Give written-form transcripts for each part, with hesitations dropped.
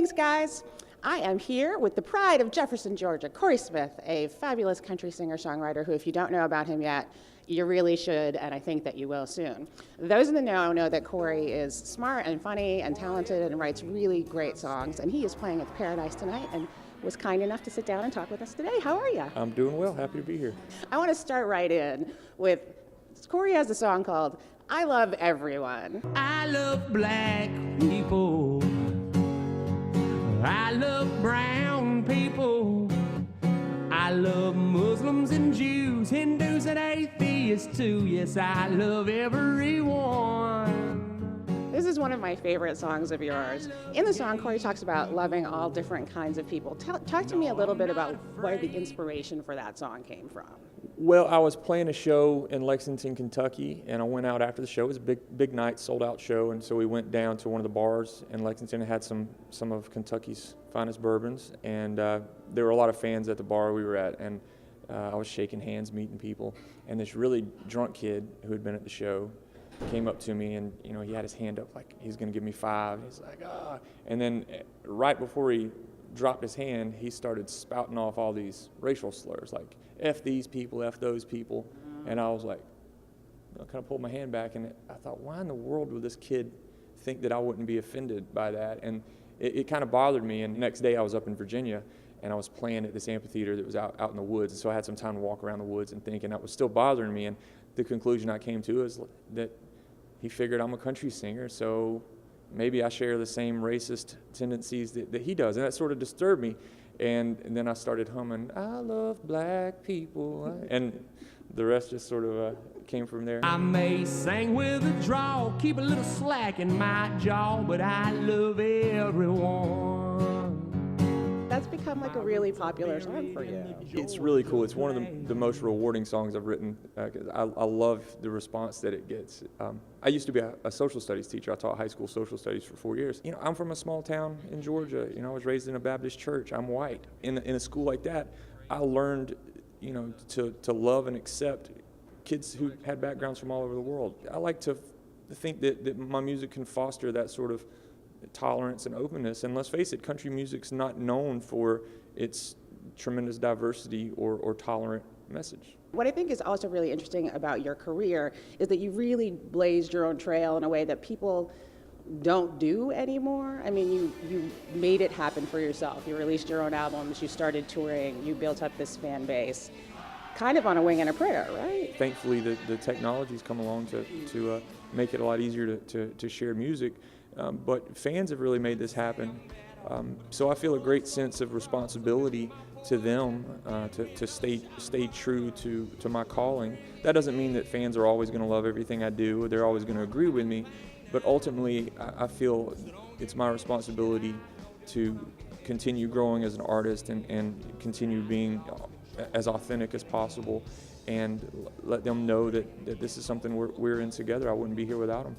Thanks, guys. I am here with the pride of Jefferson, Georgia, Corey Smith, a fabulous country singer-songwriter who, if you don't know about him yet, you really should, and I think that you will soon. Those in the know that Corey is smart and funny and talented and writes really great songs, and he is playing at the Paradise tonight and was kind enough to sit down and talk with us today. How are you? I'm doing well. Happy to be here. I want to start right in with, Corey has a song called I Love Everyone. I love black people. I love brown people. I love Muslims and Jews, Hindus and atheists too. Yes, I love everyone. This is one of my favorite songs of yours. In the song, Corey talks about loving all different kinds of people. Talk to me a little bit about where the inspiration for that song came from. Well, I was playing a show in Lexington, Kentucky, and I went out after the show. It was a big night, sold-out show, and so we went down to one of the bars in Lexington and had some of Kentucky's finest bourbons, and there were a lot of fans at the bar we were at, and I was shaking hands, meeting people, and this really drunk kid who had been at the show came up to me, and he had his hand up like he's going to give me 5. He's like, ah, and then right before he dropped his hand, he started spouting off all these racial slurs like F these people, F those people, and I was like, I kind of pulled my hand back, and I thought, why in the world would this kid think that I wouldn't be offended by that? And it kind of bothered me, and the next day I was up in Virginia, and I was playing at this amphitheater that was out in the woods, and so I had some time to walk around the woods and think, and that was still bothering me, and the conclusion I came to is that he figured I'm a country singer, so maybe I share the same racist tendencies that he does, and that sort of disturbed me. And then I started humming, I love black people, and the rest just sort of came from there. I may sing with a drawl, keep a little slack in my jaw, but I love everyone. That's become like a really popular song for you. It's really cool. It's one of the most rewarding songs I've written. 'Cause I love the response that it gets. I used to be a social studies teacher. I taught high school social studies for 4 years. I'm from a small town in Georgia. I was raised in a Baptist church. I'm white. In a school like that, I learned, to love and accept kids who had backgrounds from all over the world. I like to think that my music can foster that sort of tolerance and openness, and let's face it, country music's not known for its tremendous diversity or tolerant message. What I think is also really interesting about your career is that you really blazed your own trail in a way that people don't do anymore. I mean, you made it happen for yourself. You released your own albums, you started touring, you built up this fan base, kind of on a wing and a prayer, right? Thankfully, the technology's come along to make it a lot easier to share music. But fans have really made this happen. So I feel a great sense of responsibility to them to stay true to my calling. That doesn't mean that fans are always going to love everything I do, or they're always going to agree with me, but ultimately I feel it's my responsibility to continue growing as an artist and continue being as authentic as possible and let them know that this is something we're in together. I wouldn't be here without them.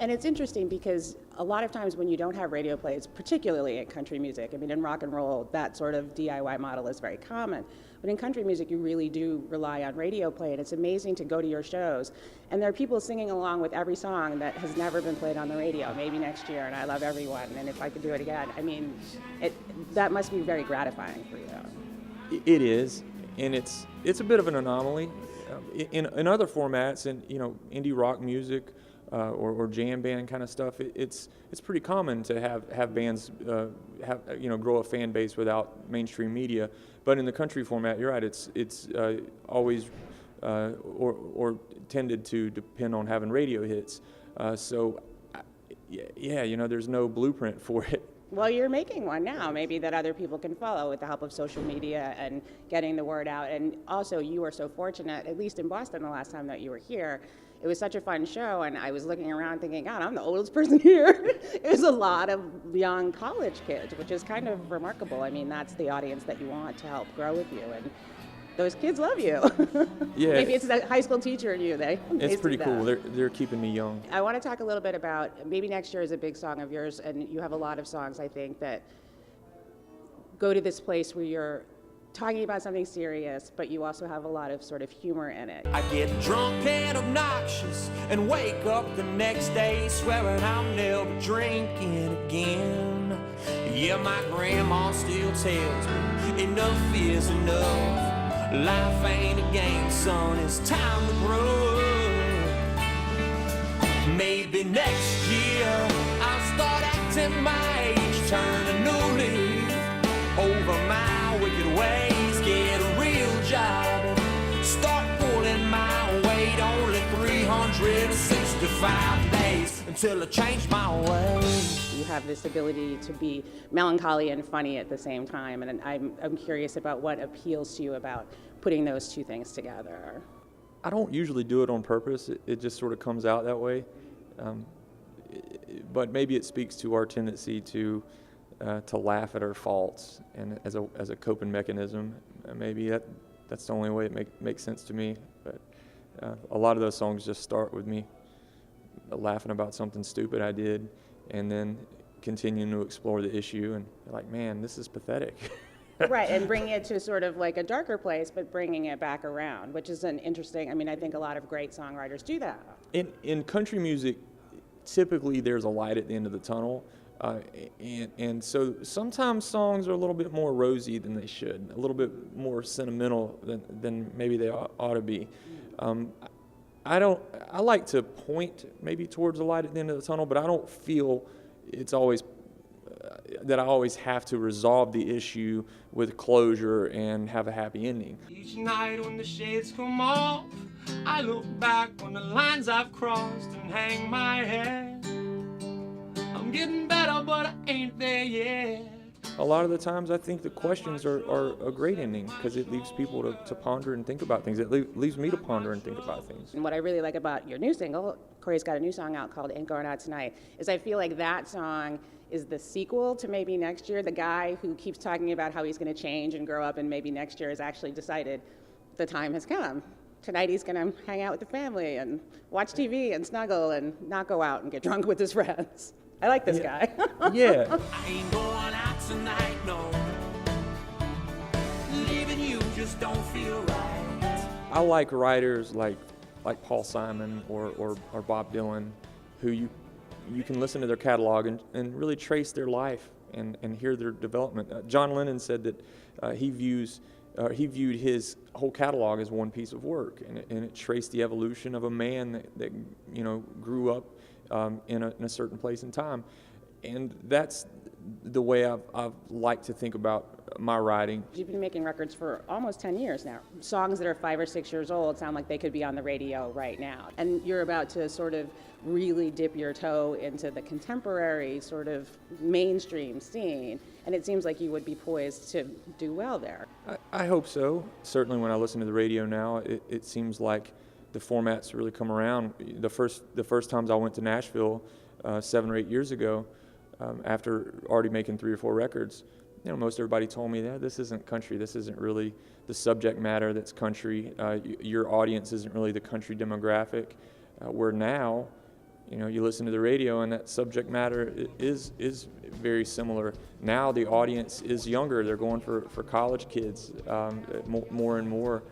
And it's interesting because a lot of times when you don't have radio plays, particularly in country music, I mean, in rock and roll, that sort of DIY model is very common. But in country music, you really do rely on radio play, and it's amazing to go to your shows. And there are people singing along with every song that has never been played on the radio, maybe next year, and I love everyone, and if I could do it again. I mean, that must be very gratifying for you. It is, and it's a bit of an anomaly. In other formats, in indie rock music, or jam band kind of stuff, it's pretty common to have bands grow a fan base without mainstream media. But in the country format, you're right. It's always or tended to depend on having radio hits. There's no blueprint for it. Well, you're making one now, maybe that other people can follow with the help of social media and getting the word out. And also, you were so fortunate, at least in Boston the last time that you were here. It was such a fun show, and I was looking around thinking, God, I'm the oldest person here. It was a lot of young college kids, which is kind of remarkable. I mean, that's the audience that you want to help grow with you, and those kids love you. Yeah. Maybe it's that high school teacher in you. It's pretty cool. They're keeping me young. I want to talk a little bit about, maybe next year is a big song of yours, and you have a lot of songs, I think, that go to this place where you're talking about something serious, but you also have a lot of sort of humor in it. I get drunk and obnoxious and wake up the next day swearing I'm never drinking again. Yeah, my grandma still tells me enough is enough. Life ain't a game, son, it's time to grow. Maybe next year I'll start acting my age, turn a new leaf over my wicked ways, get a real job, start pulling my weight. Only 365 days until I change my ways. You have this ability to be melancholy and funny at the same time, and I'm curious about what appeals to you about putting those two things together. I don't usually do it on purpose. It just sort of comes out that way. But maybe it speaks to our tendency to laugh at our faults, and as a coping mechanism. Maybe that's the only way it makes sense to me. But a lot of those songs just start with me laughing about something stupid I did, and then continuing to explore the issue, and like, man, this is pathetic. Right, and bringing it to sort of like a darker place, but bringing it back around, which is an interesting, I mean, I think a lot of great songwriters do that. In country music, typically there's a light at the end of the tunnel, and so sometimes songs are a little bit more rosy than they should, a little bit more sentimental than maybe they ought to be. I like to point maybe towards the light at the end of the tunnel, but I don't feel it's always that I always have to resolve the issue with closure and have a happy ending. Each night when the shades come off, I look back on the lines I've crossed and hang my head. I'm getting better, but I ain't there yet. A lot of the times I think the questions are a great ending, because it leaves people to ponder and think about things. It leaves me to ponder and think about things. And what I really like about your new single, Corey's got a new song out called Ain't Going Out Tonight, is I feel like that song is the sequel to maybe next year. The guy who keeps talking about how he's going to change and grow up and maybe next year has actually decided the time has come. Tonight he's going to hang out with the family and watch TV and snuggle and not go out and get drunk with his friends. I like this guy. Yeah. I ain't going out tonight, no. Leaving you just don't feel right. I like writers like Paul Simon or Bob Dylan, who you can listen to their catalog and really trace their life and hear their development. John Lennon said that he viewed his whole catalog as one piece of work, and it traced the evolution of a man that grew up in a certain place in time. And that's the way I've liked to think about my writing. You've been making records for almost 10 years now. Songs that are 5 or 6 years old sound like they could be on the radio right now. And you're about to sort of really dip your toe into the contemporary sort of mainstream scene. And it seems like you would be poised to do well there. I hope so. Certainly when I listen to the radio now, it seems like the format's really come around. The first times I went to Nashville 7 or 8 years ago, after already making 3 or 4 records, most everybody told me that this isn't country. This isn't really the subject matter that's country. Your audience isn't really the country demographic. Where now, you listen to the radio and that subject matter is very similar. Now the audience is younger. They're going for college kids more and more.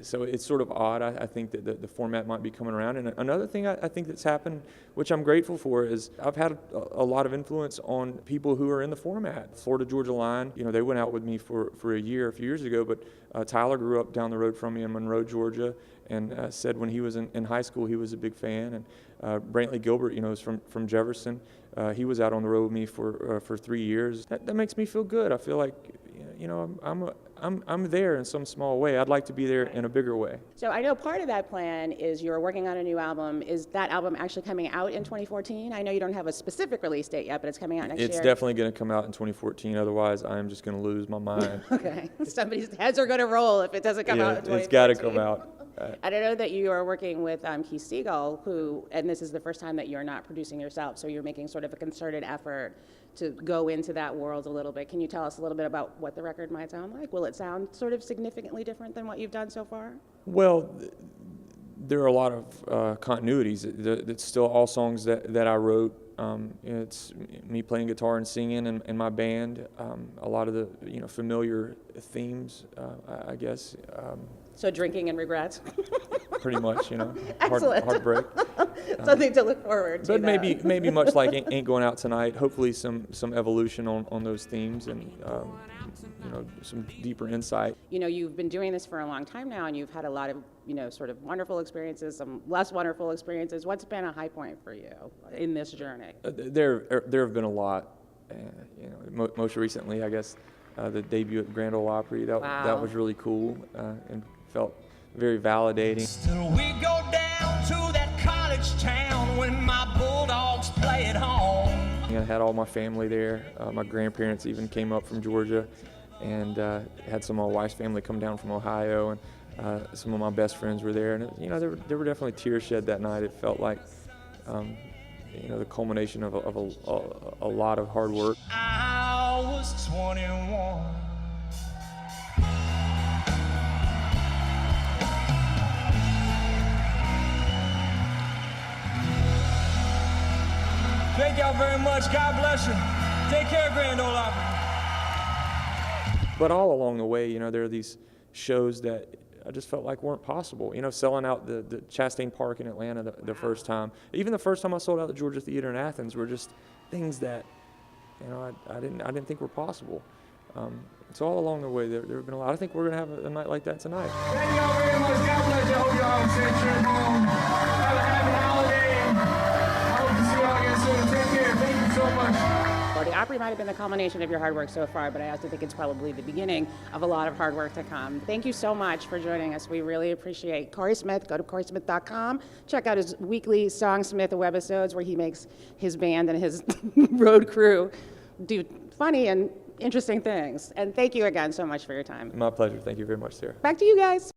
So it's sort of odd. I think that the format might be coming around. And another thing I think that's happened, which I'm grateful for, is I've had a lot of influence on people who are in the format. Florida Georgia Line, they went out with me for a year, a few years ago, but Tyler grew up down the road from me in Monroe, Georgia, and said when he was in high school he was a big fan. And Brantley Gilbert, is from Jefferson. He was out on the road with me for 3 years. That makes me feel good. I feel like, I'm there in some small way. I'd like to be there in a bigger way. So I know part of that plan is you're working on a new album. Is that album actually coming out in 2014? I know you don't have a specific release date yet, but it's coming out next year. It's definitely going to come out in 2014. Otherwise, I'm just going to lose my mind. Okay. Somebody's heads are going to roll if it doesn't come out in 2014. It's got to come out. And I know that you are working with Keith Siegel, and this is the first time that you're not producing yourself, so you're making sort of a concerted effort to go into that world a little bit. Can you tell us a little bit about what the record might sound like? Will it sound sort of significantly different than what you've done so far? Well, there are a lot of continuities. It's still all songs that I wrote. It's me playing guitar and singing and my band. A lot of the familiar themes, I guess. So drinking and regrets? Pretty much, Excellent. heartbreak. something to look forward to. But though. maybe much like Ain't Going Out Tonight, hopefully some evolution on those themes and some deeper insight. You've been doing this for a long time now, and you've had a lot of, sort of wonderful experiences, some less wonderful experiences. What's been a high point for you in this journey? There have been a lot. Most recently, I guess, the debut at Grand Ole Opry. That was really cool and felt very validating. Still we go down to that college town when my Bulldogs play at home. I had all my family there. My grandparents even came up from Georgia, and had some of my wife's family come down from Ohio, and some of my best friends were there. And there were definitely tears shed that night. It felt like the culmination of a lot of hard work. I was 21. Thank y'all very much. God bless you. Take care, Grand Ole Opry. But all along the way, there are these shows that I just felt like weren't possible. Selling out the Chastain Park in Atlanta the first time. Even the first time I sold out the Georgia Theater in Athens were just things that, I didn't think were possible. So all along the way, there have been a lot. I think we're going to have a night like that tonight. Thank y'all very much. God bless you. I hope y'all have a safe trip home. Have a happy holiday. I hope to see y'all again soon. Take care. Thank you so much. Well, the Opry might have been the culmination of your hard work so far, but I also think it's probably the beginning of a lot of hard work to come. Thank you so much for joining us. We really appreciate Corey Smith. Go to CoreySmith.com. Check out his weekly Songsmith webisodes where he makes his band and his road crew do funny and interesting things. And thank you again so much for your time. My pleasure. Thank you very much, Sarah. Back to you guys.